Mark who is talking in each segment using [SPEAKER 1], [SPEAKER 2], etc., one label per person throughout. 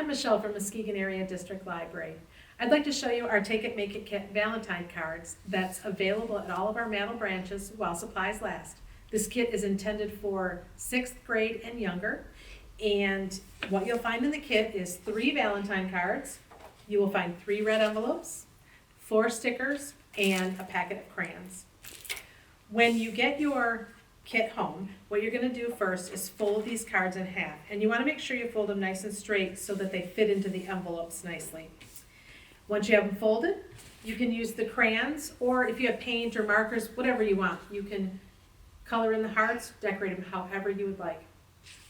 [SPEAKER 1] Michelle from Muskegon Area District Library. I'd like to show you our Take It, Make It Kit Valentine cards that's available at all of our Mantle branches while supplies last. This kit is intended for 6th grade and younger, and what you'll find in the kit is 3 Valentine cards. You will find 3 red envelopes, 4 stickers, and a packet of crayons. When you get your kit home, what you're going to do first is fold these cards in half, and you want to make sure you fold them nice and straight so that they fit into the envelopes nicely. Once you have them folded, you can use the crayons, or if you have paint or markers, whatever you want, you can color in the hearts, decorate them however you would like.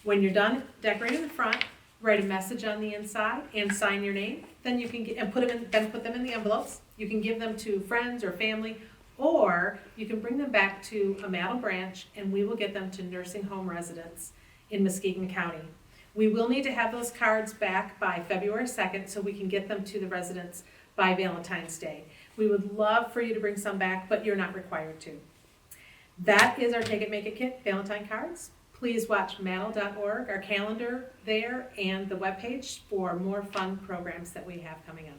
[SPEAKER 1] When you're done decorating the front, write a message on the inside and sign your name. Then you can put them in the envelopes. You can give them to friends or family, or you can bring them back to a Mantle branch and we will get them to nursing home residents in Muskegon County. We will need to have those cards back by February 2nd so we can get them to the residents by Valentine's Day. We would love for you to bring some back, but you're not required to. That is our Take It, Make It Kit Valentine cards. Please watch mantle.org, our calendar there, and the webpage for more fun programs that we have coming up.